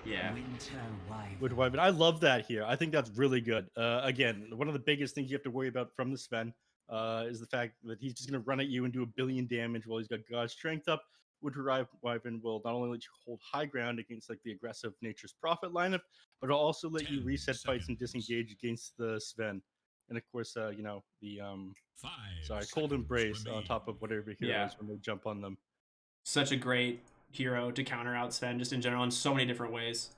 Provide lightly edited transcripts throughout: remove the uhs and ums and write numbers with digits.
Yeah. With Wyvern. I love that here. I think that's really good. Again, one of the biggest things you have to worry about from the Sven is the fact that he's just going to run at you and do a billion damage while he's got God's strength up. Would Wyvern will not only let you hold high ground against like the aggressive Nature's Prophet lineup, but it'll also let you reset fights and disengage against the Sven. And of course, you know, the Cold Embrace on top of whatever heroes when they jump on them. Such a great hero to counter out Sven just in general in so many different ways.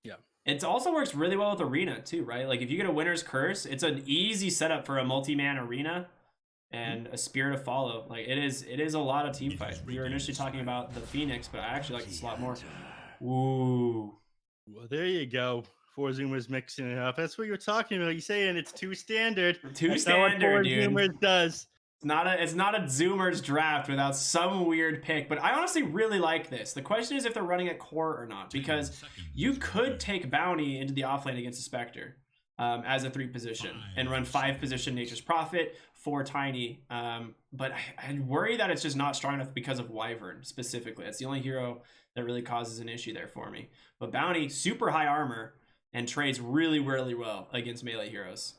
Yeah. It also works really well with Arena too, right? Like if you get a Winner's Curse, it's an easy setup for a multi-man Arena and a Spear to follow. Like it is a lot of team fight. We were initially talking about the Phoenix, but I actually like this a lot more. Ooh. Well, there you go. Four Zoomers mixing it up. That's what you're talking about. You're saying it's too standard. Too standard, dude. Zoomers does. It's not a Zoomers draft without some weird pick, but I honestly really like this. The question is if they're running at core or not, because you could take Bounty into the offlane against a Spectre as a 3 position and run 5 position Nature's Prophet, 4 Tiny. But I worry that it's just not strong enough because of Wyvern specifically. That's the only hero that really causes an issue there for me. But Bounty, super high armor and trades really, really well against melee heroes.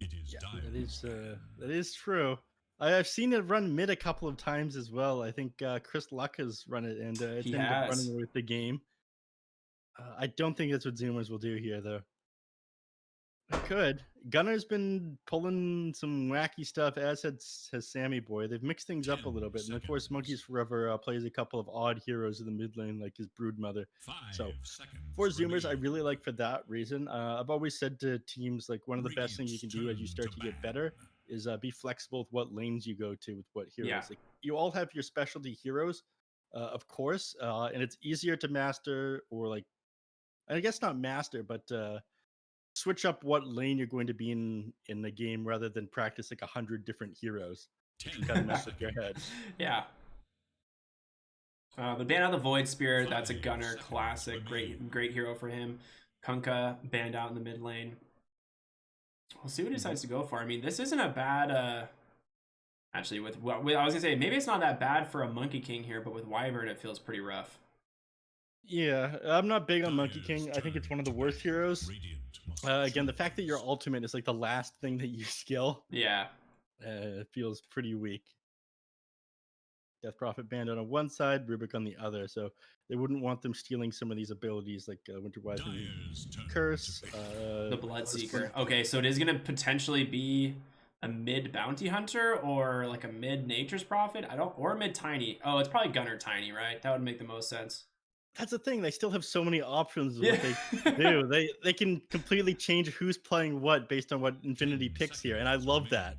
That is true. I've seen it run mid a couple of times as well. I think Chris Luck has run it, and it's ended up running with the game. I don't think that's what Zoomers will do here, though. It could. Gunner's been pulling some wacky stuff, as has Sammy Boy. They've mixed things up a little bit, and of course, Monkeys Forever plays a couple of odd heroes in the mid lane, like his Broodmother. So, for Zoomers, I really like for that reason. I've always said to teams, like, one of the best things you can do as you start to get better is be flexible with what lanes you go to with what heroes. Yeah. Like, you all have your specialty heroes, of course, and it's easier to master, or like, I guess not master, but switch up what lane you're going to be in the game rather than practice like 100 different heroes. You kind of mess with your head. Yeah. The ban out the Void Spirit, that's a Gunner classic. Great hero for him. Kunkka banned out in the mid lane. We'll see what he decides to go for. I mean, this isn't a bad actually with I was gonna say maybe it's not that bad for a Monkey King here, but with Wyvern it feels pretty rough. Yeah, I'm not big on Monkey King. I think it's one of the worst heroes. Again, the fact that your ultimate is like the last thing that you skill, feels pretty weak. Death Prophet banned on one side, Rubik on the other, so they wouldn't want them stealing some of these abilities like Winter Wyvern Curse. The Bloodseeker. Okay, so it is going to potentially be a mid Bounty Hunter or like a mid Nature's Prophet. Or mid Tiny. Oh, it's probably Gunner Tiny, right? That would make the most sense. That's the thing. They still have so many options of what they do. They can completely change who's playing what based on what Infinity picks here, and I love that.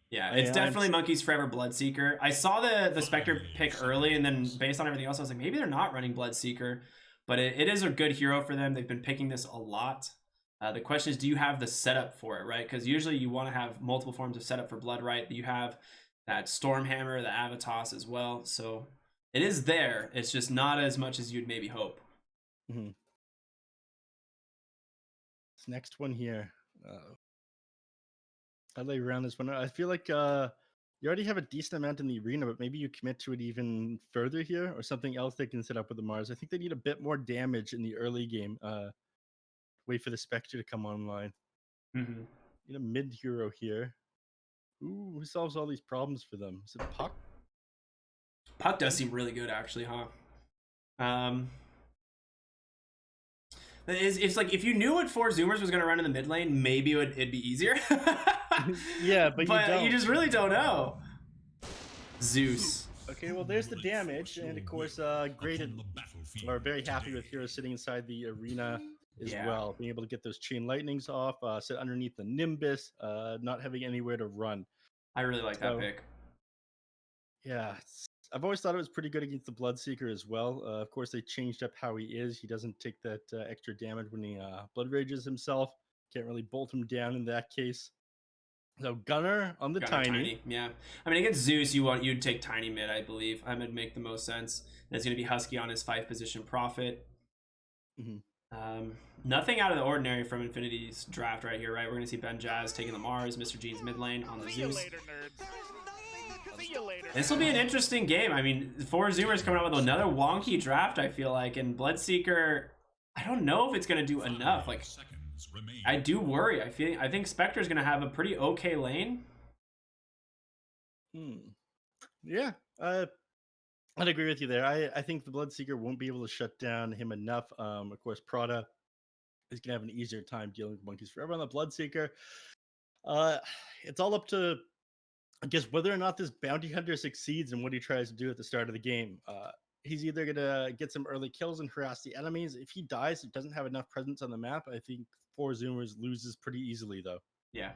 Yeah, it's definitely Monkeys Forever Bloodseeker. I saw the Spectre pick early, and then based on everything else, I was like, maybe they're not running Bloodseeker, but it is a good hero for them. They've been picking this a lot. The question is, do you have the setup for it, right? Because usually you want to have multiple forms of setup for Blood, right? You have that Stormhammer, the Avatos as well, so it is there. It's just not as much as you'd maybe hope. Mm-hmm. This next one here. I lay around this one. I feel like you already have a decent amount in the arena, but maybe you commit to it even further here, or something else they can set up with the Mars. I think they need a bit more damage in the early game. Wait for the Spectre to come online. Mm-hmm. Need a mid hero here. Ooh, who solves all these problems for them? Is it Puck? Puck does seem really good, actually, huh? It's like if you knew what 4 Zoomers was going to run in the mid lane, maybe it'd be easier. Yeah, but you just really don't know. Zeus. Okay, well, there's the damage, and of course, graded are very happy with heroes sitting inside the arena as well, being able to get those chain lightnings off, sit underneath the Nimbus, not having anywhere to run. I really like that pick. Yeah, I've always thought it was pretty good against the Bloodseeker as well. Of course, they changed up how he is. He doesn't take that extra damage when he Blood Rages himself. Can't really bolt him down in that case. So Gunner on the Tiny. Yeah. I mean, against Zeus, you'd take Tiny mid, I believe. I would make the most sense. And it's going to be Husky on his 5 position Prophet. Mm-hmm. Nothing out of the ordinary from Infinity's draft right here, right? We're going to see Ben Jazz taking the Mars, Mr. G's mid lane on the Zeus. This will be an interesting game. I mean, 4 Zoomers coming out with another wonky draft, I feel like, and Bloodseeker I don't know if it's gonna do enough. Like, I do worry. I think Spectre's gonna have a pretty okay lane. Yeah, I'd agree with you there. I think the Bloodseeker won't be able to shut down him enough. Of course, Prada is gonna have an easier time dealing with Monkeys Forever on the Bloodseeker. It's all up to, I guess, whether or not this bounty hunter succeeds in what he tries to do at the start of the game. He's either gonna get some early kills and harass the enemies. If he dies, he doesn't have enough presence on the map. I think 4Zoomers loses pretty easily, though. Yeah.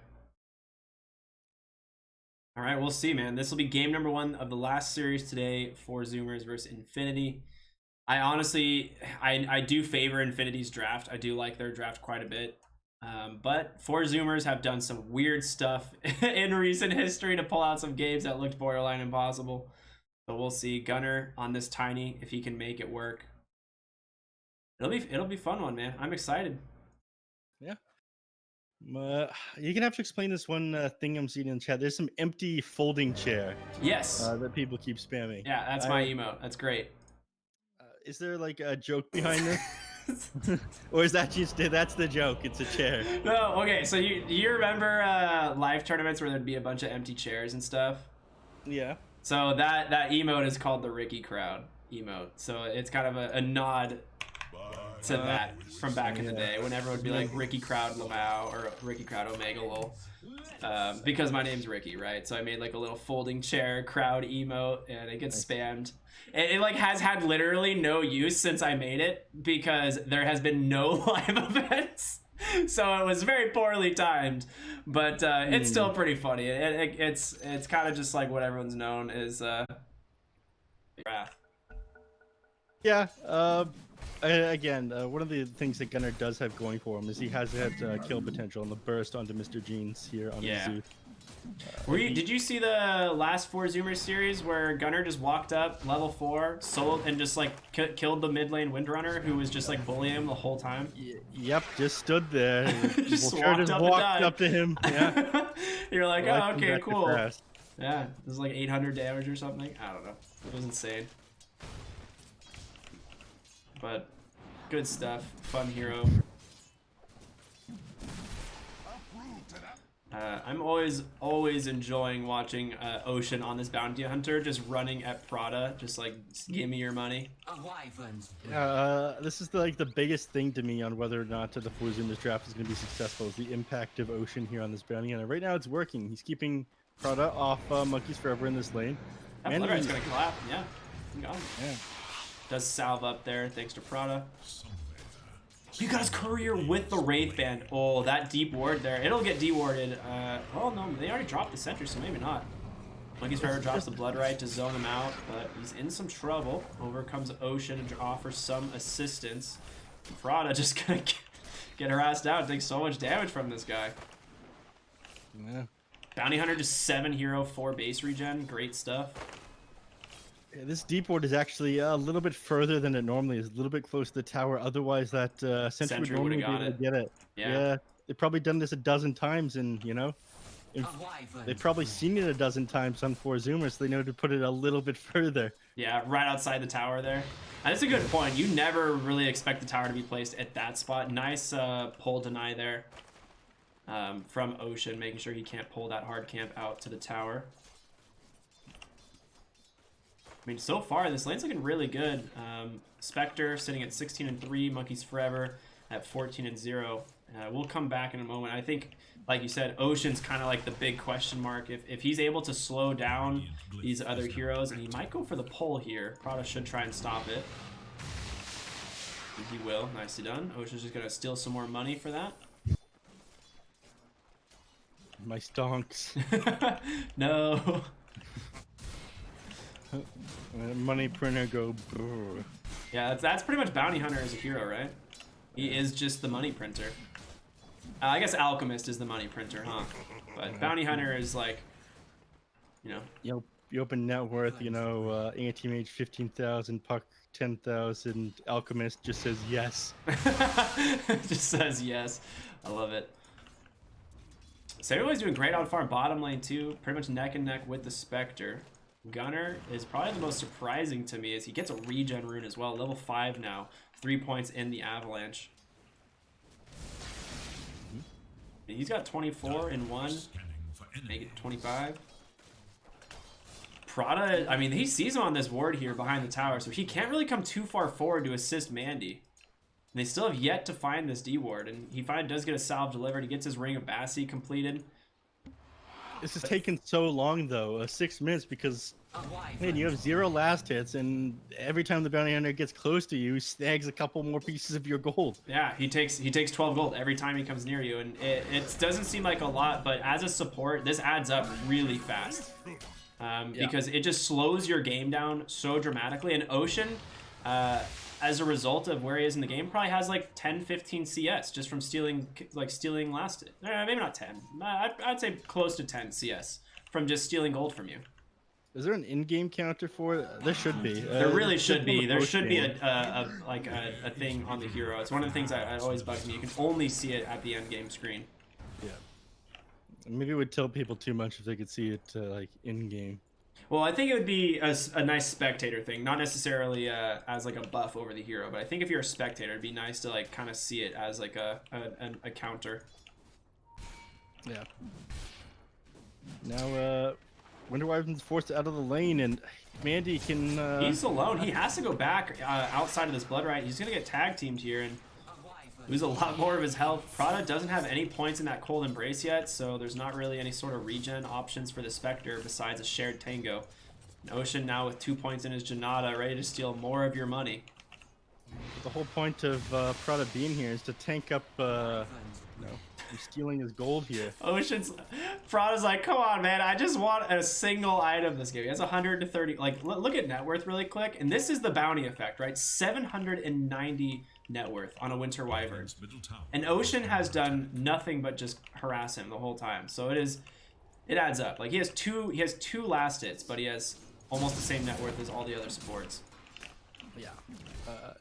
All right, we'll see, man. This will be game number 1 of the last series today. 4Zoomers versus Infinity. I honestly, I do favor Infinity's draft. I do like their draft quite a bit. But 4Zoomers have done some weird stuff in recent history to pull out some games that looked borderline impossible. So we'll see. Gunner on this Tiny, if he can make it work. It'll be fun one, man. I'm excited. Yeah. You're gonna have to explain this one thing I'm seeing in chat. There's some empty folding chair. Yes. That people keep spamming. Yeah, that's my emote. That's great. Is there like a joke behind this? Or is that just, that's the joke? It's a chair. No, okay. So you remember live tournaments where there'd be a bunch of empty chairs and stuff? Yeah. So that emote is called the Ricky Crowd emote. So it's kind of a nod to that from back in the day when everyone would be like Ricky Crowd Lamau or Ricky Crowd Omega lol. Because my name's Ricky, right? So I made like a little folding chair crowd emote and it gets spammed. It like has had literally no use since I made it because there has been no live events. So it was very poorly timed, but it's still pretty funny. It's kind of just like what everyone's known as Wrath. Yeah. Again, one of the things that Gunner does have going for him is he has that kill potential and the burst onto Mr. Jeans here on the Zooth. Did you see the last 4Zoomer series where Gunner just walked up level 4, sold, and just like killed the mid lane Windrunner who was just like bullying him the whole time? Yep, just stood there. just walked up to him. Yeah. You're like, oh, okay, cool. Yeah, this is like 800 damage or something. I don't know. It was insane. But good stuff. Fun hero. I'm always enjoying watching Ocean on this bounty hunter, just running at Prada, just like, give me your money. This is like the biggest thing to me on whether or not the 4Zoomers draft is going to be successful, is the impact of Ocean here on this bounty hunter. Right now it's working. He's keeping Prada off Monkeys Forever in this lane. That Blood Right's gonna clap, yeah. Got him. Yeah. Does salve up there thanks to Prada. You got his courier with the Wraith Band. Oh, that deep ward there. It'll get dewarded. Oh no, they already dropped the sentry, so maybe not. Monkeys Forever drops the Blood Right to zone him out, but he's in some trouble. Over comes Ocean and offers some assistance. Prada just gonna get harassed out. Takes so much damage from this guy. Yeah. Bounty Hunter just 7 hero, 4 base regen. Great stuff. This deep ward is actually a little bit further than it normally is. A little bit close to the tower. Otherwise, that sentry would normally be able to get it. Yeah. They've probably done this a dozen times, and you know, they've probably seen it a dozen times on 4Zoomers, so they know to put it a little bit further. Yeah, right outside the tower there. And that's a good point. You never really expect the tower to be placed at that spot. Nice pull deny there from Ocean, making sure he can't pull that hard camp out to the tower. I mean, so far, this lane's looking really good. Spectre sitting at 16-3, Monkeys Forever at 14-0. We'll come back in a moment. I think, like you said, Ocean's kind of like the big question mark. If he's able to slow down these other heroes, and he might go for the pull here. Prada should try and stop it. He will. Nicely done. Ocean's just going to steal some more money for that. My stonks. No. Money printer go brr. Yeah, that's pretty much Bounty Hunter as a hero, right? He is just the money printer. I guess Alchemist is the money printer, huh? But Bounty Hunter is like, you know. You open net worth, you know, anti-mage 15,000, puck 10,000, Alchemist just says yes. Just says yes. I love it. So everybody's doing great on farm bottom lane too. Pretty much neck and neck with the Spectre. Gunner is probably the most surprising to me, as he gets a regen rune as well. Level 5 now. 3 points in the Avalanche. He's got 24 in 1. Make it 25. Prada, I mean, he sees him on this ward here behind the tower, so he can't really come too far forward to assist Mandy. And they still have yet to find this D ward, and he finally does get a salve delivered. He gets his Ring of Bassi completed. This has taken so long, though, 6 minutes, because, man, you have 0 last hits, and every time the bounty hunter gets close to you, he snags a couple more pieces of your gold. Yeah, he takes 12 gold every time he comes near you, and it doesn't seem like a lot, but as a support, this adds up really fast. Because it just slows your game down so dramatically. And Ocean, as a result of where he is in the game, probably has like 10-15 CS just from stealing last hit. Maybe not 10. I'd say close to 10 CS from just stealing gold from you. Is there an in-game counter for it? There should be. There really should be. There should be a thing on the hero. It's one of the things that always bugs me. You can only see it at the end game screen. Yeah. Maybe it would tell people too much if they could see it like in-game. Well, I think it would be a nice spectator thing, not necessarily as like a buff over the hero, but I think if you're a spectator, it'd be nice to like kind of see it as like a counter. Yeah. Now, Wonder Wyvern's forced out of the lane, and Mandy can... He's alone. He has to go back outside of this blood right. He's going to get tag teamed here and lose a lot more of his health. Prada doesn't have any points in that Cold Embrace yet, so there's not really any sort of regen options for the Spectre besides a shared Tango. And Ocean now with 2 points in his Janata, ready to steal more of your money. The whole point of Prada being here is to tank up, from stealing his gold here. Prada's like, come on, man, I just want a single item this game. He has 130, like, look at net worth really quick, and this is the bounty effect, right? 790 net worth on a Winter Wyvern. And Ocean has done nothing but just harass him the whole time. So it adds up. Like, he has two last hits, but he has almost the same net worth as all the other supports. Yeah.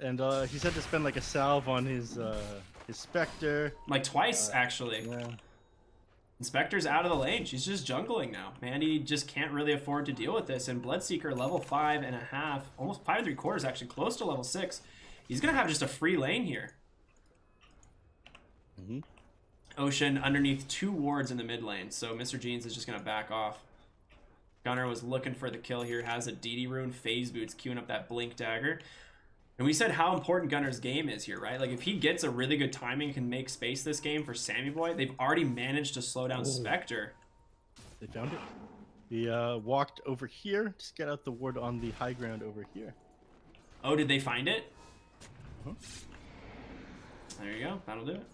And he's had to spend like a salve on his Spectre. Like twice, actually. Yeah. Spectre's out of the lane. She's just jungling now. Mandy just can't really afford to deal with this. And Bloodseeker, level 5.5, almost 5 3/4, actually close to level 6. He's going to have just a free lane here. Mm-hmm. Ocean underneath 2 wards in the mid lane. So Mr. Jeans is just going to back off. Gunner was looking for the kill here. Has a DD rune. Phase Boots queuing up that Blink Dagger. And we said how important Gunner's game is here, right? Like, if he gets a really good timing, can make space this game for Sammy Boy, they've already managed to slow down Spectre. They found it. He walked over here. Just get out the ward on the high ground over here. Oh, did they find it? Huh? There you go. That'll do it.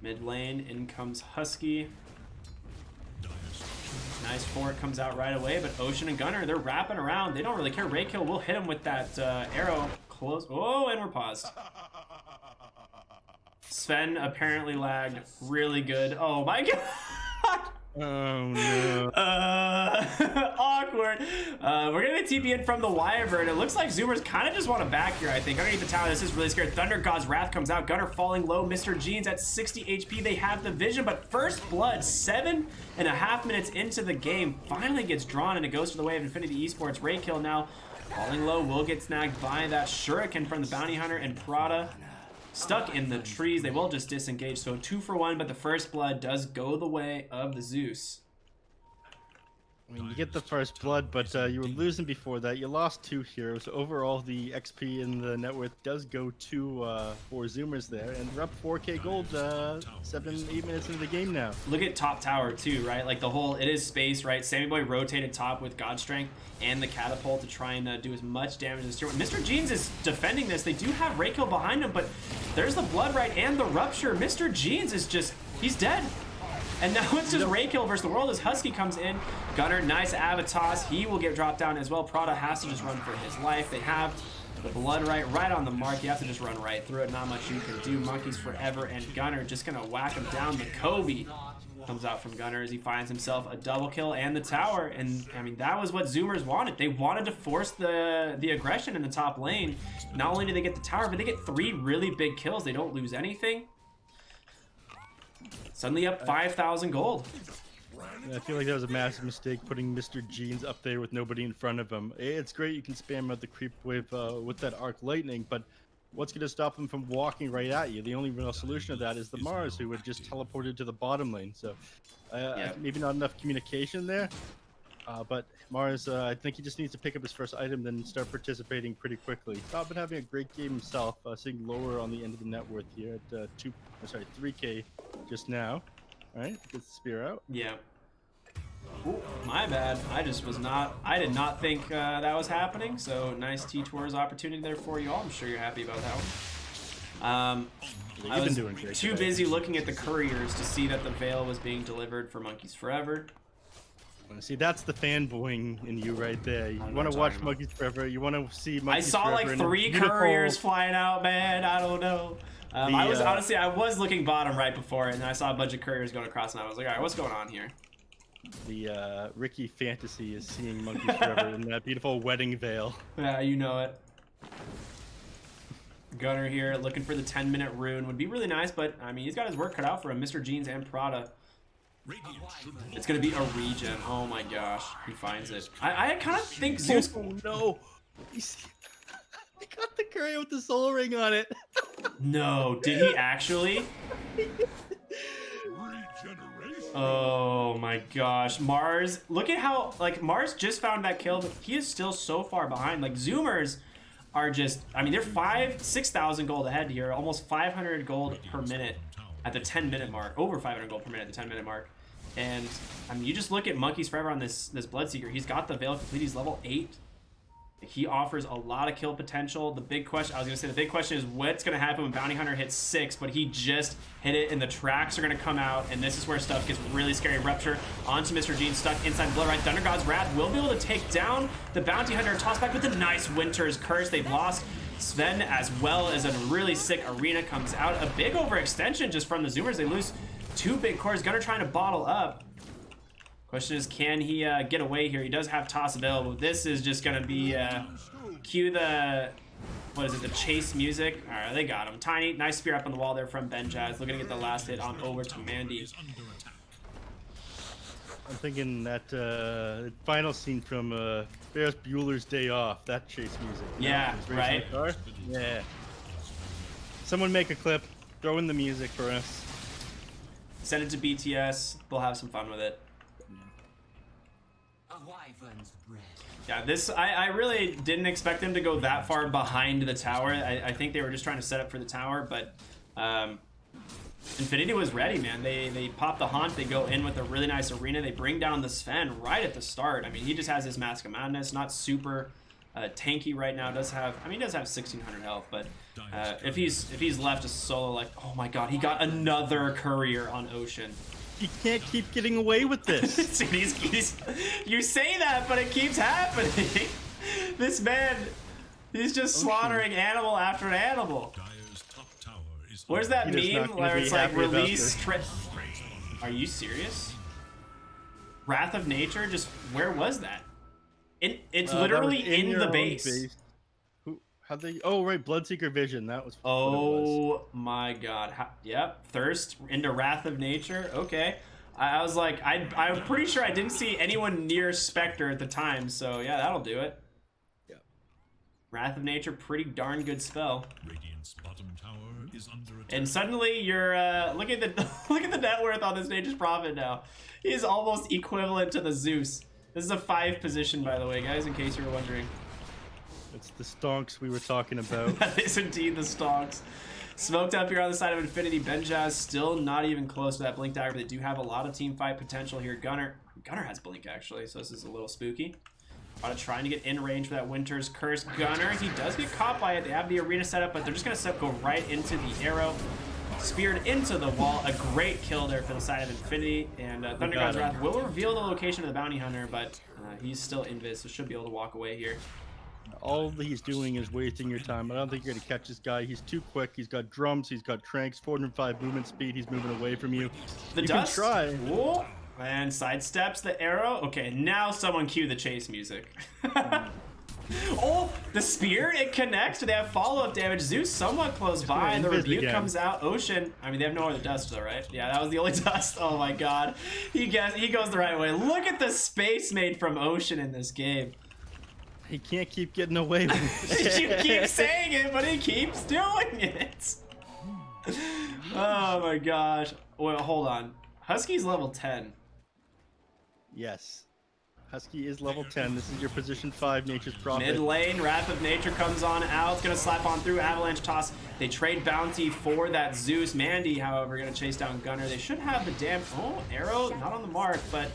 Mid lane, in comes Husky. Nice forward comes out right away, but Ocean and Gunner, they're wrapping around. They don't really care. Raykill will hit him with that arrow close. Oh, and we're paused. Sven apparently lagged really good. Oh my god. Oh no. Awkward. We're gonna TP in from the Wyvern. It looks like Zoomers kind of just want to back here, I think. Underneath the tower, this is really scared. Thunder God's Wrath comes out. Gunner falling low. Mr. Jeans at 60 HP. They have the vision, but first blood, 7.5 minutes into the game, finally gets drawn, and it goes to the way of Infinity Esports. Raykill now falling low. Will get snagged by that Shuriken from the Bounty Hunter, and Prada stuck in the trees. They will just disengage, so 2 for 1, but the first blood does go the way of the Zeus. I mean, you get the first blood, but you were losing before that. You lost 2 heroes. Overall, the XP in the net worth does go to for Zoomers there, and we're up 4k gold 7-8 minutes into the game now. Look at top tower too, right? Like, the whole, it is space, right? Sammy Boy rotated top with God Strength and the catapult to try and do as much damage as Mr. Jeans is defending this. They do have Raykill behind him, but there's the blood right and the rupture. Mr. Jeans is just, he's dead. And now it's just Raykill versus the world as Husky comes in. Gunner, nice Avatos. He will get dropped down as well. Prada has to just run for his life. They have the blood right on the mark. You have to just run right through it. Not much you can do. Monkeys forever, and Gunner just going to whack him down. The Kobe comes out from Gunner as he finds himself a double kill and the tower. And, I mean, that was what Zoomers wanted. They wanted to force the aggression in the top lane. Not only do they get the tower, but they get 3 really big kills. They don't lose anything. Suddenly up 5,000 gold. I feel like that was a massive mistake putting Mr. Jeans up there with nobody in front of him. It's great you can spam out the creep wave with that arc lightning, but what's going to stop him from walking right at you? The only real solution to that is the Mars, who would just teleported to the bottom lane. So maybe not enough communication there. But Mars, I think he just needs to pick up his first item, then start participating pretty quickly. He's not been having a great game himself, sitting lower on the end of the net worth here at 3K just now. All right, gets the spear out. Yeah. Ooh, my bad. I did not think that was happening. So nice T-Tours opportunity there for you all. I'm sure you're happy about that one. I was too busy looking at the couriers to see that the Veil was being delivered for Monkeys Forever. See, that's the fanboying in you right there. You want to watch Monkeys Forever. You want to see Monkeys Forever. I saw like 3 couriers flying out, man. I don't know. I was looking bottom right before it, and I saw a bunch of couriers going across, and I was like, all right, what's going on here? The Ricky fantasy is seeing Monkeys Forever in that beautiful wedding veil. Yeah, you know it. Gunner here, looking for the 10-minute rune. Would be really nice, but, I mean, he's got his work cut out for him. Mr. Jeans and Prada. It's going to be a regen. Oh, my gosh. He finds it. I kind of think Zeus... Oh, no. He got the courier with the soul ring on it. No, did he actually? Oh my gosh, Mars, look at how, like, Mars just found that kill, but he is still so far behind. Like, Zoomers are just, I mean, they're 6,000 gold ahead here, almost 500 gold per minute at the 10-minute mark, over 500 gold per minute at the 10-minute mark. And, I mean, you just look at Monkeys Forever on this Bloodseeker. He's got the Veil complete, he's level 8. He offers a lot of kill potential. The big question is what's going to happen when Bounty Hunter hits 6, but he just hit it and the tracks are going to come out, and this is where stuff gets really scary. Rupture onto Mr. Jean, stuck inside Blood Right. Thunder God's Wrath will be able to take down the Bounty Hunter. Toss back with the nice Winter's Curse. They've lost Sven as well as a really sick Arena comes out. A big overextension just from the Zoomers. They lose 2 big cores. Gunner trying to bottle up. Question is, can he get away here? He does have toss available. This is just gonna be cue the the chase music. All right, they got him. Tiny, nice spear up on the wall there from Benjaz. Looking to get the last hit on over to Mandy. I'm thinking that final scene from Ferris Bueller's Day Off. That chase music. Yeah, right. Yeah. Someone make a clip. Throw in the music for us. Send it to BTS. They'll have some fun with it. Yeah, I really didn't expect them to go that far behind the tower. I think they were just trying to set up for the tower, but Infinity was ready, man. They pop the Haunt, they go in with a really nice Arena, they bring down the Sven right at the start. I mean, he just has his Mask of Madness, not super tanky right now. He does have 1,600 health, but if he's left a solo, like, oh my god, he got another courier on Ocean. He can't keep getting away with this. Dude, you say that, but it keeps happening. This man, he's just slaughtering animal after animal. Where's that meme where it's like release? Are you serious? Wrath of Nature? Just where was that? It's literally in the base. How'd they? Oh, right, Bloodseeker Vision. That was. Oh my god. Yep. Thirst into Wrath of Nature. Okay. I was like, I'm pretty sure I didn't see anyone near Spectre at the time. So yeah, that'll do it. Yep. Wrath of Nature, pretty darn good spell. Radiant's bottom tower is under attack. And suddenly you're look at the net worth on this Nature's Prophet now. He is almost equivalent to the Zeus. This is a 5 position, by the way, guys, in case you were wondering. It's the stonks we were talking about. That is indeed the stonks. Smoked up here on the side of Infinity. Benjaz still not even close to that Blink Dagger. They do have a lot of team fight potential here. Gunner has Blink, actually, so this is a little spooky. Trying to get in range for that Winter's Curse. Gunner, he does get caught by it. They have the Arena set up, but they're just going to go right into the arrow. Speared into the wall. A great kill there for the side of Infinity. And Thunder God's Wrath will reveal the location of the Bounty Hunter, but he's still invis, so should be able to walk away here. All he's doing is wasting your time. I don't think you're going to catch this guy. He's too quick. He's got drums. He's got tranks. 405 movement speed. He's moving away from you. The you dust. Can try. Whoa. And sidesteps the arrow. Okay, now someone cue the chase music. Oh, the spear, it connects. Do they have follow-up damage? Zeus somewhat close by. The rebuke comes out. Ocean, I mean, they have no other dust though, right? Yeah, that was the only dust. Oh my god. He goes the right way. Look at the space made from Ocean in this game. He can't keep getting away with it. You keep saying it, but he keeps doing it. Oh my gosh. Well, hold on. Husky's level 10. Yes. Husky is level 10. This is your position 5 Nature's Prophet. Mid lane, Wrath of Nature comes on out. It's going to slap on through. Avalanche toss. They trade bounty for that Zeus. Mandy, however, going to chase down Gunner. They should have the damn... Oh, arrow, not on the mark, but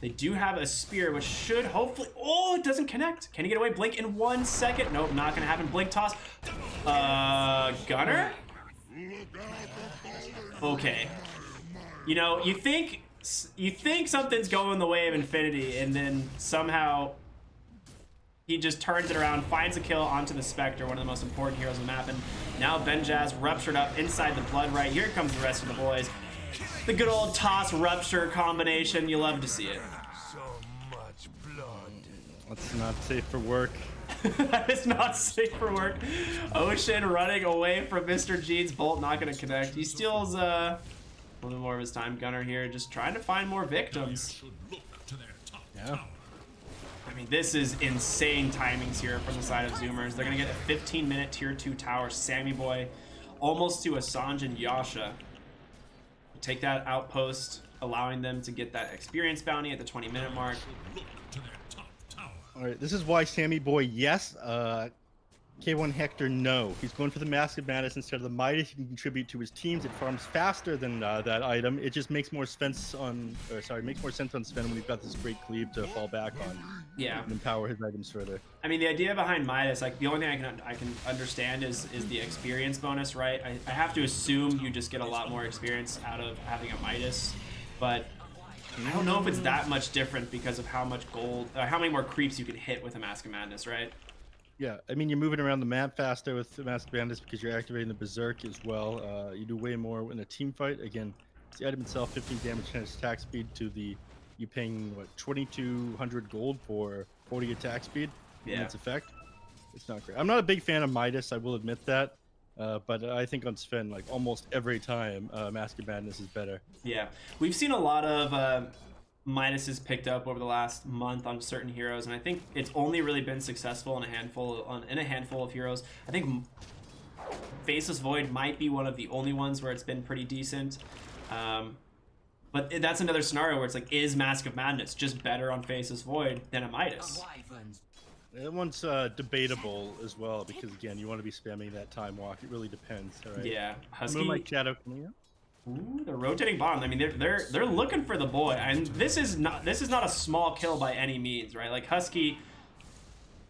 they do have a spear, which should hopefully... Oh, it doesn't connect. Can he get away? Blink in 1 second. Nope, not going to happen. Blink toss. Gunner? Okay. You know, you think something's going the way of Infinity, and then somehow he just turns it around, finds a kill onto the Spectre, one of the most important heroes of the map, and now Benjaz ruptured up inside the blood right. Here comes the rest of the boys. The good old toss rupture combination. You love to see it. So much blood. That's not safe for work. That is not safe for work. Ocean running away from Mr. G's bolt, not going to connect. He steals a little more of his time. Gunner here just trying to find more victims. Yeah. I mean, this is insane timings here from the side of Zoomers. They're going to get a 15-minute tier 2 tower. Sammy Boy almost to Assange and Yasha. Take that outpost, allowing them to get that experience bounty at the 20-minute mark. All right, this is why Sammy Boy, yes. K1 Hector, no. He's going for the Mask of Madness instead of the Midas. He can contribute to his teams. It farms faster than that item. It just makes more sense on, makes more sense on Sven when he's got this great cleave to fall back on. Yeah. And empower his items further. I mean, the idea behind Midas, like the only thing I can understand is the experience bonus, right? I have to assume you just get a lot more experience out of having a Midas, but I don't know if it's that much different because of how much gold, how many more creeps you can hit with a Mask of Madness, right? Yeah, I mean, you're moving around the map faster with the Mask of Madness because you're activating the Berserk as well. You do way more in a team fight. Again, it's the item itself, 15 damage, 10 attack speed to the, you paying, what, 2,200 gold for 40 attack speed in its effect. It's not great. I'm not a big fan of Midas, I will admit that. But I think on Sven, like almost every time, Mask of Madness is better. Yeah, we've seen a lot of Midases picked up over the last month on certain heroes, and I think it's only really been successful in a handful of heroes. I think Faceless Void might be one of the only ones where it's been pretty decent. But that's another scenario where it's like, is Mask of Madness just better on Faceless Void than a Midas? That one's debatable as well because again, you want to be spamming that time walk. It really depends. All right. Yeah, Husky. Moonlight Shadow coming up. Ooh, they're rotating bottom. I mean, they're looking for the boy, and this is not a small kill by any means, right? Like Husky,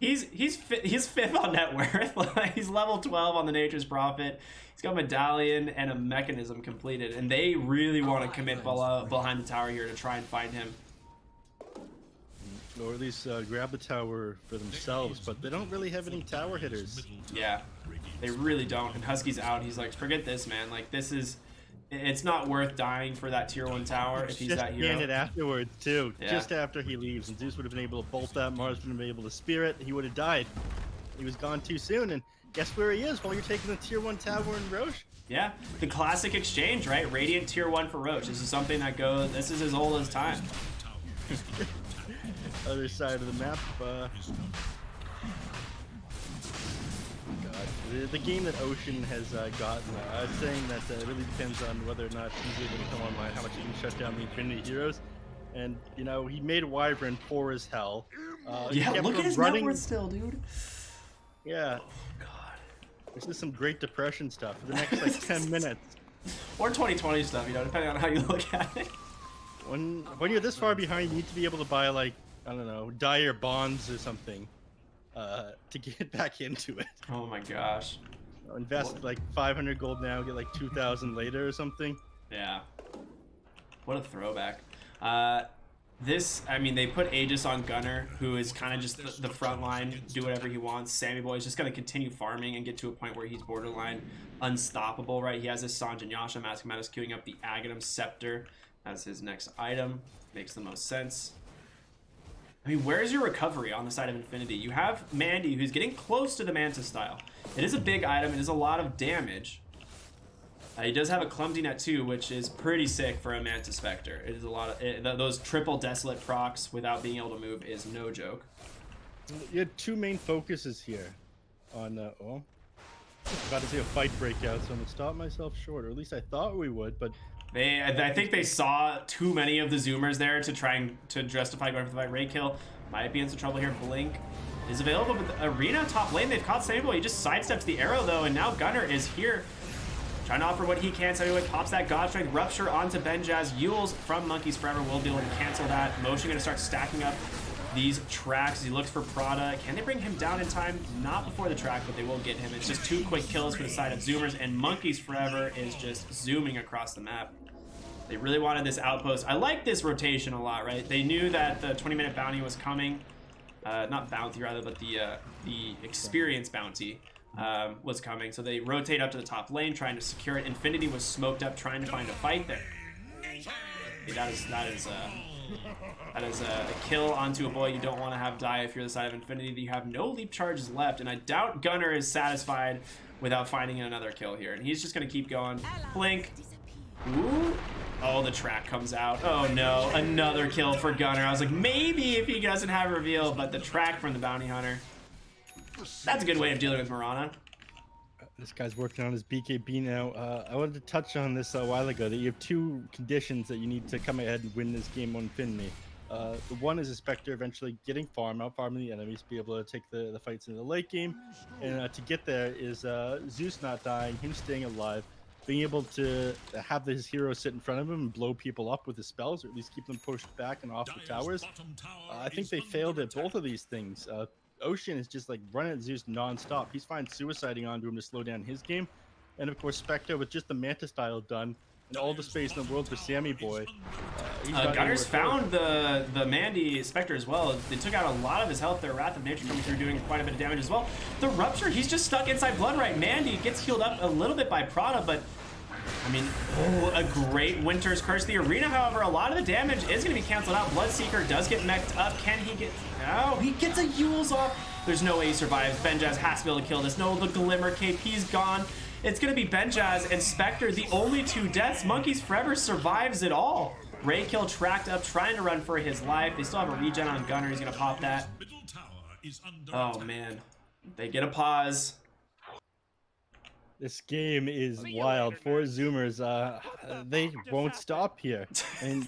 he's 5th on net worth. He's level 12 on the Nature's Prophet. He's got Medallion and a Mechanism completed, and they really want to commit behind the tower here to try and find him. Or at least grab the tower for themselves, but they don't really have any tower hitters. Yeah, they really don't. And Husky's out. He's like, forget this, man. Like, it's not worth dying for that tier 1 tower if he's that hero. Just it afterwards, too. Yeah. Just after he leaves. And Zeus would have been able to bolt that. Mars would have been able to spear it. He would have died. He was gone too soon. And guess where he is while you're taking the tier 1 tower in Roche? Yeah, the classic exchange, right? Radiant tier 1 for Roche. This is something that goes, this is as old as time. Other side of the map. God, the game that Ocean has gotten, I was saying that it really depends on whether or not he's able to come online, how much he can shut down the Infinity Heroes. And, you know, he made Wyvern poor as hell. Yeah, look at his net worth still, dude. Yeah. Oh, God. This is some Great Depression stuff for the next, like, 10 minutes. Or 2020 stuff, you know, depending on how you look at it. When you're this far behind, you need to be able to buy, like, I don't know, dire bonds or something to get back into it. Oh my gosh. Invest like 500 gold now, get like 2,000 later or something. Yeah. What a throwback. I mean, they put Aegis on Gunner, who is kind of just the front line, do whatever he wants. Sammy Boy is just going to continue farming and get to a point where he's borderline unstoppable, right? He has his Sanj and Yasha. Mask of Madness queuing up the Aghanim Scepter as his next item. Makes the most sense. I mean, where's your recovery on the side of Infinity? You have Mandy, who's getting close to the Mantis style. It is a big item. It is a lot of damage. He does have a Clumsy Net too, which is pretty sick for a Mantis Spectre. It is a lot of those triple Desolate procs without being able to move is no joke. You had two main focuses here on oh, about to see a fight break out, so I'm gonna stop myself short, or at least I thought we would, but I think they saw too many of the Zoomers there to try to justify going for the fight. Ray Kill might be in some trouble here. Blink is available, but the Arena top lane, they've caught Sammy Boy. He just sidesteps the arrow though, and now Gunnar is here trying to offer what he can. Sammy Boy pops that God Strength Rupture onto Benjaz. Yules from Monkeys Forever will be able to cancel that. Motion gonna start stacking up these tracks. He looks for Prada. Can they bring him down in time? Not before the track, but they will get him. It's just 2 quick kills for the side of Zoomers, and Monkeys Forever is just zooming across the map. They really wanted this outpost. I like this rotation a lot, right? They knew that the 20-minute bounty was coming. Not bounty, rather, but the experience bounty was coming. So they rotate up to the top lane, trying to secure it. Infinity was smoked up, trying to find a fight there. Okay, that is a kill onto a boy you don't want to have die if you're the side of Infinity. You have no leap charges left, and I doubt Gunnar is satisfied without finding another kill here. And he's just going to keep going. Blink. Ooh. Oh, the track comes out. Oh no, another kill for Gunnar. I was like, maybe if he doesn't have reveal, but the track from the bounty hunter. That's a good way of dealing with Mirana. This guy's working on his BKB now. I wanted to touch on this a while ago, that you have 2 conditions that you need to come ahead and win this game on Infinity. The one is a Spectre eventually getting farming the enemies, be able to take the fights in the late game. And to get there is Zeus not dying, him staying alive, being able to have his hero sit in front of him and blow people up with his spells, or at least keep them pushed back and off the towers. I think they failed at both of these things. Ocean is just like running at Zeus non-stop. He's fine suiciding onto him to slow down his game. And of course, Spectre with just the Manta style done and all the space in the world for Sammy Boy. Gunnar's found the Mandy Spectre as well. They took out a lot of his health there. Wrath of Nature coming through, doing quite a bit of damage as well. The Rupture, he's just stuck inside Bloodright. Mandy gets healed up a little bit by Prada, but I mean, a great Winter's Curse. The Arena, however, a lot of the damage is going to be canceled out. Bloodseeker does get mech'd up. Can he get... Oh, he gets a Yules off. There's no way he survives. Benjaz has to be able to kill this. No, the Glimmer KP's gone. It's going to be Benjaz and Spectre, the only 2 deaths. Monkeys Forever survives it all. Raykill tracked up, trying to run for his life. They still have a regen on Gunnar. He's going to pop that. Oh, man. They get a pause. This game is wild. For Zoomers, they won't stop here. And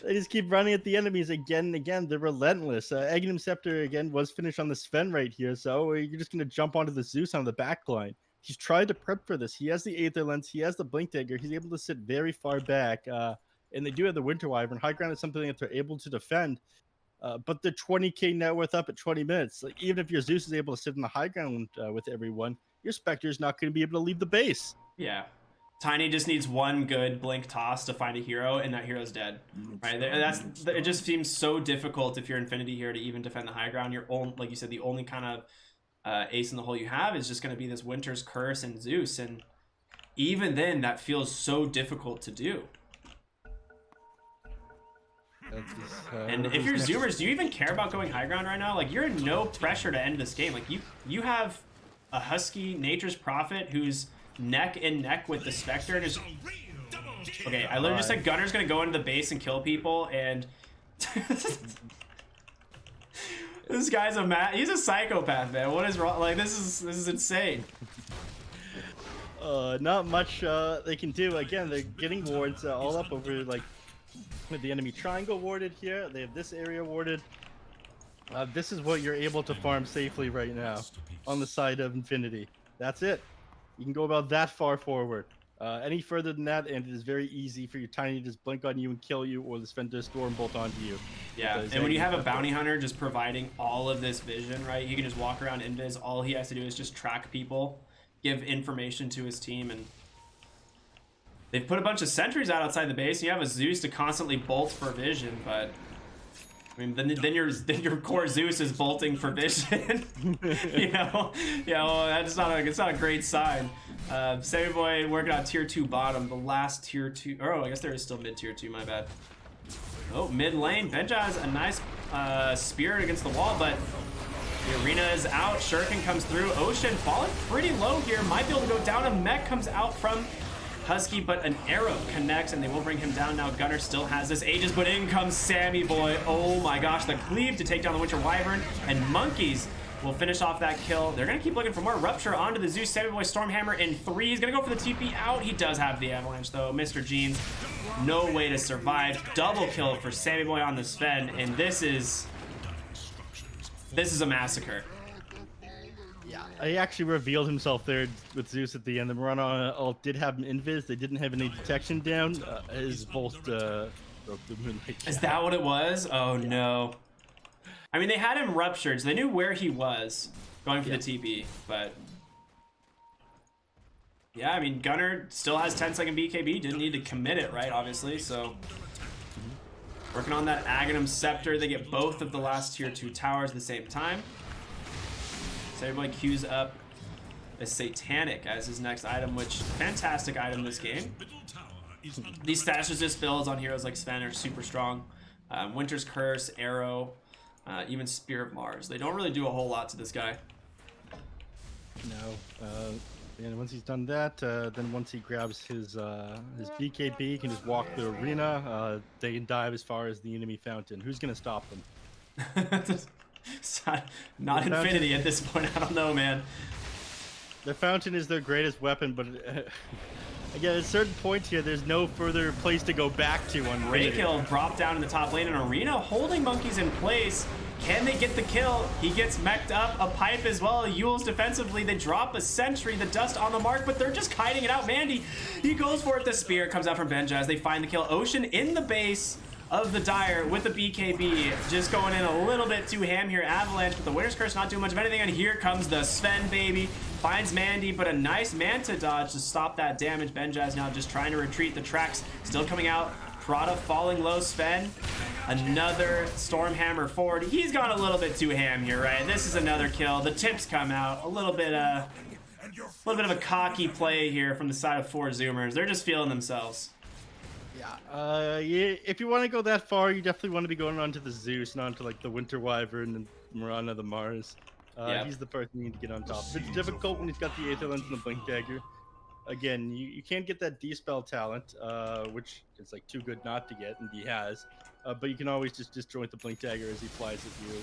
they just keep running at the enemies again and again. They're relentless. Aghanim Scepter, again, was finished on the Sven right here, so you're just going to jump onto the Zeus on the back line. He's tried to prep for this. He has the Aether Lens. He has the Blink Dagger. He's able to sit very far back. And they do have the Winter Wyvern. High ground is something that they're able to defend. But the 20k net worth up at 20 minutes. Like, even if your Zeus is able to sit in the high ground with everyone, your Spectre's not going to be able to leave the base. Yeah. Tiny just needs one good blink toss to find a hero, and that hero's dead. Right? It just seems so difficult if you're Infinity here to even defend the high ground. You're only, like you said, the only kind of ace in the hole you have is just going to be this Winter's Curse and Zeus, and even then, that feels so difficult to do. And if you're Zoomers, do you even care about going high ground right now? Like, you're in no pressure to end this game. Like, you have a Husky Nature's Prophet who's neck and neck with the Spectre, and is okay. I literally just said Gunnar's gonna go into the base and kill people, and this guy's he's a psychopath, man. What is wrong? Like, this is insane. Not much they can do. Again, they're getting wards all up over, like, with the enemy triangle warded here. They have this area warded. This is what you're able to farm safely right now on the side of Infinity. That's it. You can go about that far forward. Any further than that, and it is very easy for your Tiny to just blink on you and kill you, or the Sven to storm bolt onto you. Yeah, and when you have a bounty hunter just providing all of this vision, right, he can just walk around invis. All he has to do is just track people, give information to his team, and they've put a bunch of sentries out outside the base, and you have a Zeus to constantly bolt for vision, but I mean, then your core Zeus is bolting for vision. Well, that's it's not a great sign. Sammy Boy working on tier 2 bottom, the last tier 2. Oh, I guess there is still mid tier 2. My bad. Oh, mid lane. Benja has a nice spirit against the wall, but the arena is out. Shuriken comes through. Ocean falling pretty low here. Might be able to go down. A mech comes out from Husky, but an arrow connects, and they will bring him down now. Gunner still has this Aegis, but in comes Sammy Boy. Oh my gosh, the cleave to take down the Winter Wyvern, and Monkeys will finish off that kill. They're gonna keep looking for more. Rupture onto the Zeus. Sammy Boy Stormhammer in 3. He's gonna go for the TP out. He does have the Avalanche though. Mr. Jeans, no way to survive. Double kill for Sammy Boy on the Sven, and this is a massacre. Yeah, he actually revealed himself there with Zeus at the end. The Mirana ult did have an invis. They didn't have any detection down. His Bolt broke the Moonlight. Is that what it was? Oh no. I mean, they had him ruptured, so they knew where he was going for the TP, but yeah, I mean, Gunner still has 10-second BKB. Didn't need to commit it, right? Obviously, so working on that Aghanim Scepter. They get both of the last tier 2 towers at the same time. So everybody queues up a Satanic as his next item, which fantastic item this game. These status resist builds on heroes like Sven are super strong. Winter's Curse, Arrow, even Spear of Mars. They don't really do a whole lot to this guy. No. And once he's done that, then once he grabs his BKB, he can just walk the arena. They can dive as far as the enemy fountain. Who's gonna stop them? Not Infinity at this point. I don't know, man. The fountain is their greatest weapon, but again, at certain points here, there's no further place to go back to on Raykill dropped down in the top lane in Arena, holding Monkeys in place. Can they get the kill? He gets mech'd up, a pipe as well. Yule's defensively, they drop a sentry, the dust on the mark, but they're just kiting it out. Mandy, he goes for it. The spear comes out from Benja as they find the kill. Ocean in the base of the Dire with the BKB, just going in a little bit too ham here. Avalanche with the Winter's Curse not doing much of anything, and here comes the Sven baby. Finds Mandy, but a nice Manta dodge to stop that damage. Benja is now just trying to retreat. The tracks still coming out. Prada falling low. Sven, another Stormhammer forward. He's gone a little bit too ham here, right? This is another kill. The tips come out. A little bit of a cocky play here from the side of 4 Zoomers. They're just feeling themselves. Yeah, if you want to go that far, you definitely want to be going on to the Zeus, not to like the Winter Wyvern and Mirana the Mars. Yep. He's the person you need to get on top. It's difficult when he's got the Aether Lens and the Blink Dagger. Again, you can't get that Dispel talent, which is like too good not to get, and he has. But you can always just disjoint the Blink Dagger as he flies at you.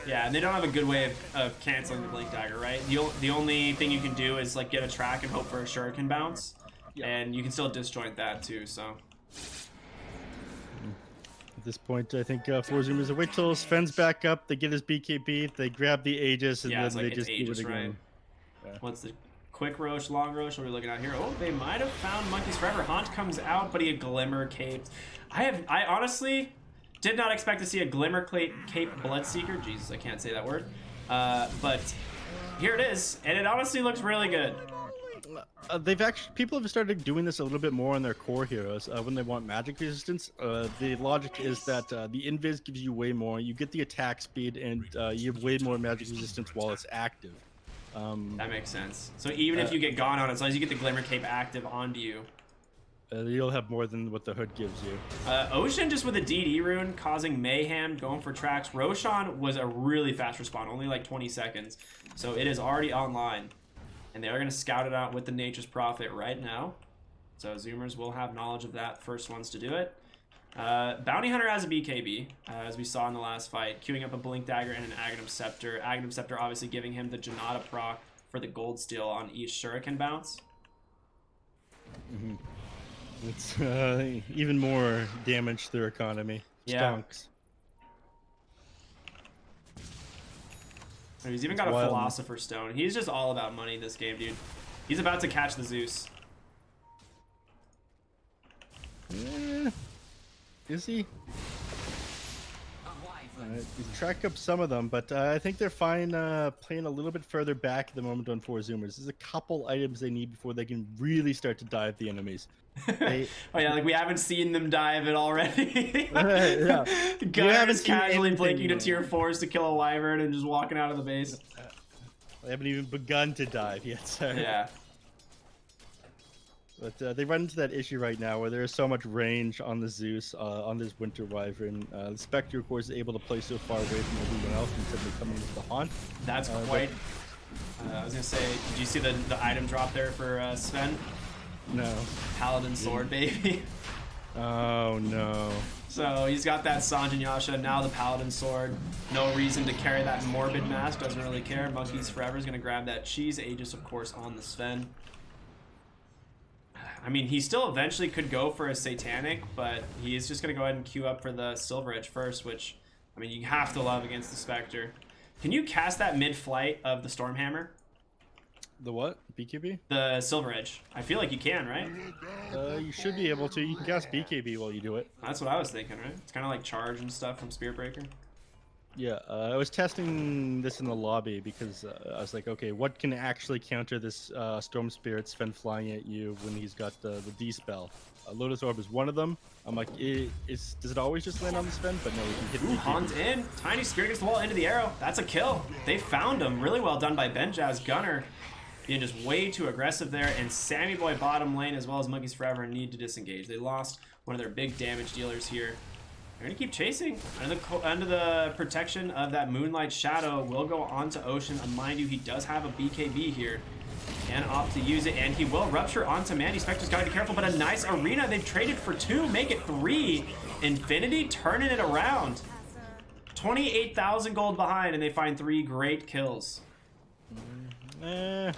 Yeah, and they don't have a good way of canceling the Blink Dagger, right? The only thing you can do is like get a track and hope for a Shuriken bounce. Yeah. And you can still disjoint that too, so. At this point, I think 4 Zoomers will wait till Sven's back up, they get his BKB, they grab the Aegis, and then they just do it again. Right? Yeah. What's the quick Roche, long Roche? What are we looking at here? Oh, they might have found Monkeys Forever. Haunt comes out, but he had Glimmer caped. I honestly did not expect to see a Glimmer cape Bloodseeker. Jesus, I can't say that word. But here it is, and it honestly looks really good. People have started doing this a little bit more on their core heroes when they want magic resistance. The logic is that the invis gives you way more. You get the attack speed, and you have way more magic resistance while it's active. That makes sense. So even if you get gone on it, as long as you get the Glimmer Cape active onto you, you'll have more than what the hood gives you. Ocean just with a DD rune causing mayhem, going for tracks. Roshan was a really fast respawn, only like 20 seconds. So it is already online. And they are going to scout it out with the Nature's Prophet right now. So Zoomers will have knowledge of that, first ones to do it. Bounty Hunter has a BKB, as we saw in the last fight, queuing up a Blink Dagger and an Aghanim Scepter. Aghanim Scepter obviously giving him the Janata proc for the Gold Steal on each Shuriken bounce. Mm-hmm. It's even more damage to their economy. Yeah. Stonks. He's even got a Philosopher's Stone. He's just all about money this game, dude. He's about to catch the Zeus. Is he? He's track up some of them, but I think they're fine playing a little bit further back at the moment on 4 Zoomers. There's a couple items they need before they can really start to dive the enemies. Oh yeah, like we haven't seen them dive it already. Yeah. Gunner's casually blinking to tier 4s to kill a Wyvern and just walking out of the base. They haven't even begun to dive yet, sir. Yeah. But they run into that issue right now where there is so much range on the Zeus, on this Winter Wyvern. The Spectre, of course, is able to play so far away from everyone else instead of coming with the Haunt. That's quite... I was going to say, did you see the item drop there for Sven? No. Paladin sword, baby. Oh, no. So he's got that Sanjin Yasha, now the Paladin sword. No reason to carry that Morbid Mask, doesn't really care. Monkeys Forever is going to grab that cheese. Aegis, of course, on the Sven. I mean, he still eventually could go for a Satanic, but he is just going to go ahead and queue up for the Silver Edge first, which, I mean, you have to love against the Spectre. Can you cast that mid-flight of the Stormhammer? The what? BKB? The Silver Edge. I feel like you can, right? You should be able to. You can cast BKB while you do it. That's what I was thinking, right? It's kind of like charge and stuff from Spirit Breaker. Yeah, I was testing this in the lobby because I was like, okay, what can actually counter this Storm Spirit Sven flying at you when he's got the D-spell? Lotus Orb is one of them. I'm like, does it always just land on the Sven? But no, you can hit Ooh, BKB. Haunt in. Tiny Spirit against the wall, into the arrow. That's a kill. They found him. Really well done by Benjaz. Gunner being just way too aggressive there. And Sammy Boy bottom lane as well as Monkeys Forever need to disengage. They lost one of their big damage dealers here. They're going to keep chasing. Under the protection of that Moonlight Shadow will go on to Ocean. Mind you, he does have a BKB here. Can opt to use it, and he will rupture onto Mandy. Spectre's got to be careful, but a nice arena. They've traded for 2, make it 3. Infinity turning it around. 28,000 gold behind, and they find 3 great kills. I'm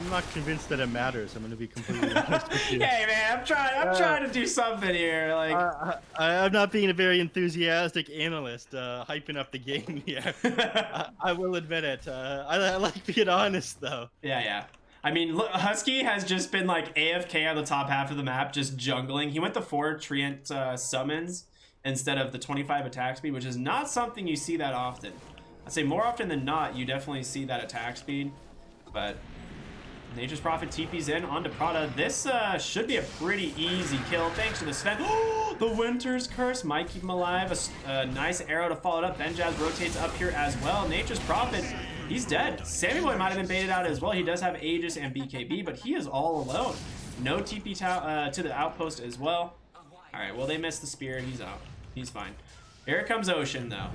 not convinced that it matters. I'm going to be completely honest with you. Hey man, I'm trying to do something here. Like I'm not being a very enthusiastic analyst, hyping up the game here. I will admit it. I like being honest though. Yeah. I mean, look, Husky has just been like AFK on the top half of the map, just jungling. He went to 4 Treant summons instead of the 25 attack speed, which is not something you see that often. I'd say more often than not, you definitely see that attack speed. But Nature's Prophet TP's in onto Prada. This should be a pretty easy kill thanks to the Sven. The Winter's Curse might keep him alive. A nice arrow to follow it up. Benjaz rotates up here as well. Nature's Prophet, he's dead. Sammy Boy might have been baited out as well. He does have Aegis and BKB, but he is all alone. No TP to the outpost as well. All right, well, they missed the spear. He's out. He's fine. Here comes Ocean, though.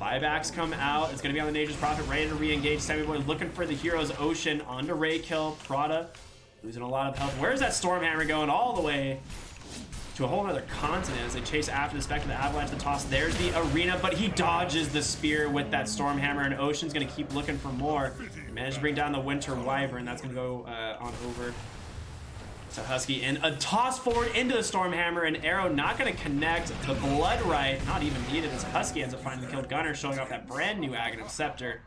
Buybacks come out. It's going to be on the Nature's Prophet, ready to re-engage. Sammy Boy looking for the heroes. Ocean onto Ray kill. Prada losing a lot of health. Where's that Stormhammer going? All the way to a whole other continent as they chase after the Spectre, the Avalanche, the toss. There's the arena, but he dodges the spear with that Stormhammer, and Ocean's going to keep looking for more. He managed to bring down the Winter Wyvern. That's going to go on over to Husky, and a toss forward into the Stormhammer, and arrow not going to connect. The Blood Right, not even needed, as Husky ends up finding the kill. Gunner showing off that brand new Aghanim Scepter,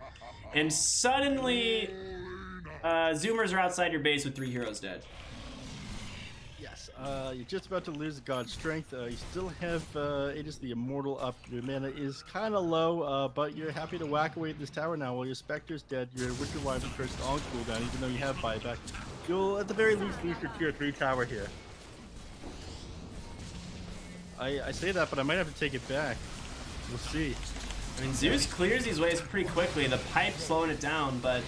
and suddenly Zoomers are outside your base with 3 heroes dead. Yes, you're just about to lose God's Strength. You still have Aegis the Immortal up. Your mana is kind of low, but you're happy to whack away at this tower now. While your Spectre's dead, your Winter Wyvern first on cooldown, even though you have buyback. You'll, at the very least, lose your tier 3 tower here. I say that, but I might have to take it back. We'll see. I mean, Zeus clears these waves pretty quickly. The pipe slowing it down, but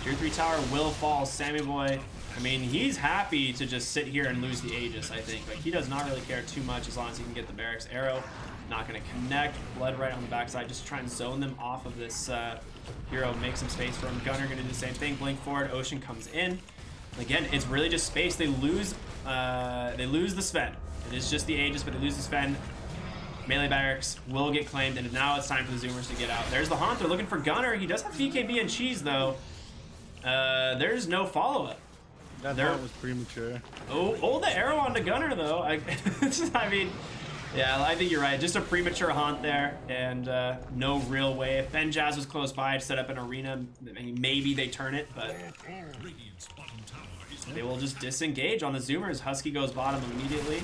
tier 3 tower will fall. Sammy Boy, I mean, he's happy to just sit here and lose the Aegis, I think. Like, he does not really care too much as long as he can get the barracks. Arrow not going to connect. Blood Right on the backside, just to try and zone them off of this hero, make some space for him. Gunner going to do the same thing. Blink forward, Ocean comes in. Again, it's really just space. They lose the Sven. It is just the Aegis, but they lose the Sven. Melee barracks will get claimed, and now it's time for the Zoomers to get out. There's the Haunt. They're looking for Gunner. He does have BKB and cheese, though. There's no follow-up. That Haunt was premature. Oh, the arrow onto Gunner, though. I mean, yeah, I think you're right. Just a premature Haunt there, and no real way. If Benjaz was close by to set up an arena, I mean, maybe they turn it, but they will just disengage on the Zoomers. Husky goes bottom immediately.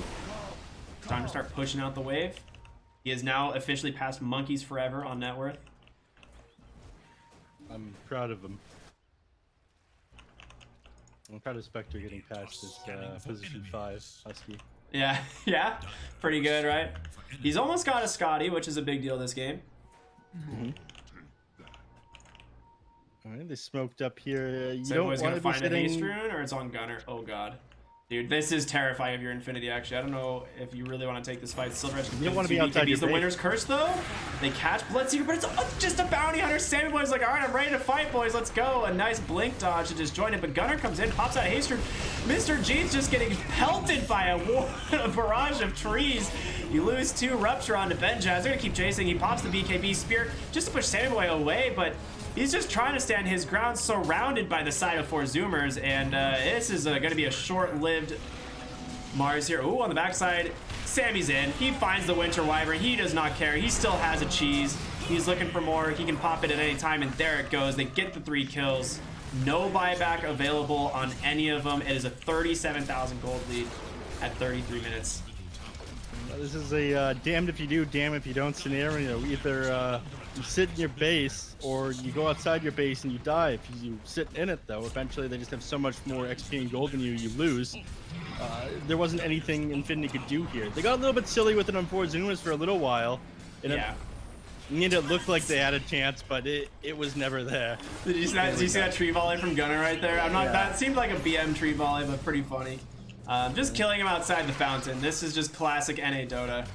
It's time to start pushing out the wave. He is now officially past Monkeys Forever on net worth. I'm proud of him. I'm proud of Spectre getting past this position 5 Husky. Yeah, pretty good, right? He's almost got a Scotty, which is a big deal this game. All right, they smoked up here. You So don't Boy's want gonna to be find a sitting. haste rune, or it's on Gunner. Oh god. Dude, this is terrifying of your Infinity, actually. I don't know if you really want to take this fight. Silver Edge You don't want to be outside your the base. winner's curse, though. They catch Bloodseeker, but it's just a bounty hunter. Sammy Boy's like, all right, I'm ready to fight, boys. Let's go. A nice blink dodge to disjoint it, but Gunner comes in, pops out a haste rune. Mr. G's just getting pelted by a barrage of trees. You lose 2 Rupture onto Benjaz. They're going to keep chasing. He pops the BKB Spear just to push Sammy Boy away, but he's just trying to stand his ground, surrounded by the side of 4 Zoomers, and this is going to be a short-lived Mars here. Ooh, on the backside, Sammy's in. He finds the Winter Wyvern. He does not care. He still has a cheese. He's looking for more. He can pop it at any time, and there it goes. They get the 3 kills. No buyback available on any of them. It is a 37,000 gold lead at 33 minutes. This is a damned if you do, damned if you don't scenario. Either you sit in your base or you go outside your base and you die. If you sit in it, though, eventually they just have so much more XP and gold than you lose. There wasn't anything Infinity could do here. They got a little bit silly with it on 4 Zoomers for a little while. And it looked like they had a chance, but it was never there. Did you see that tree volley from Gunner right there? That seemed like a BM tree volley, but pretty funny. Just killing him outside the fountain. This is just classic NA Dota.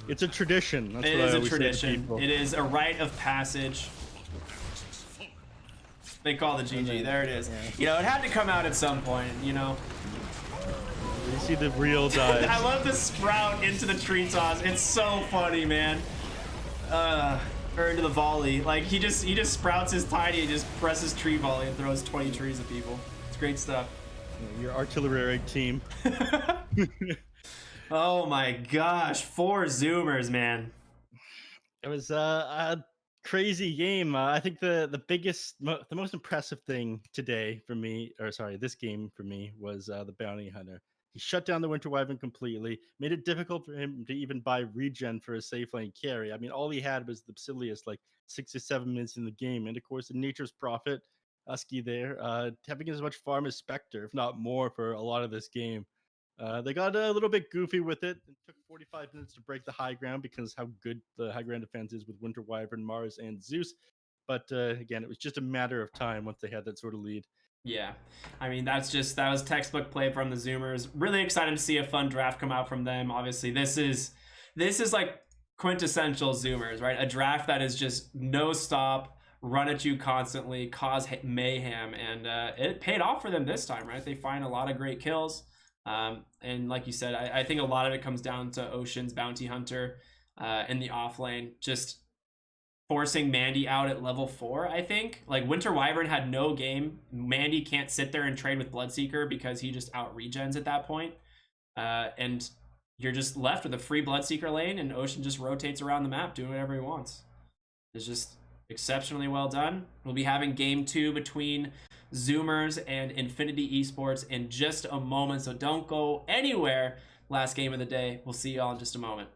It's a tradition. That's It what is I a always say to tradition. people. It is a rite of passage. They call the GG. There it is. Yeah. You know, it had to come out at some point, you know. You see the real dives. I love the sprout into the tree toss. It's so funny, man. Or into the volley. Like, he just sprouts his tiny and just presses tree volley and throws 20 trees at people. It's great stuff. Your artillery team. Oh my gosh, 4 Zoomers, man. It was a crazy game. I think the most impressive thing today for me, or sorry, this game for me, was the Bounty Hunter. He shut down the Winter Wyvern completely, made it difficult for him to even buy regen for a safe lane carry. I mean, all he had was the Basilius, like 6 or 7 minutes in the game. And of course, the Nature's Prophet, Husky there, having as much farm as Spectre, if not more, for a lot of this game. They got a little bit goofy with it. It took 45 minutes to break the high ground because how good the high ground defense is with Winter Wyvern, Mars, and Zeus. But again, it was just a matter of time once they had that sort of lead. Yeah, I mean, that was textbook play from the Zoomers. Really excited to see a fun draft come out from them. Obviously, this is like quintessential Zoomers, right? A draft that is just no stop, run at you constantly, cause mayhem, and it paid off for them this time, right? They find a lot of great kills. And like you said, I think a lot of it comes down to Ocean's Bounty Hunter in the off lane, just forcing Mandy out at level 4, I think. Like, Winter Wyvern had no game. Mandy can't sit there and trade with Bloodseeker because he just out-regens at that point. And you're just left with a free Bloodseeker lane, and Ocean just rotates around the map doing whatever he wants. It's just exceptionally well done. We'll be having game 2 between Zoomers and Infinity Esports in just a moment, so don't go anywhere. Last game of the day. We'll see y'all in just a moment.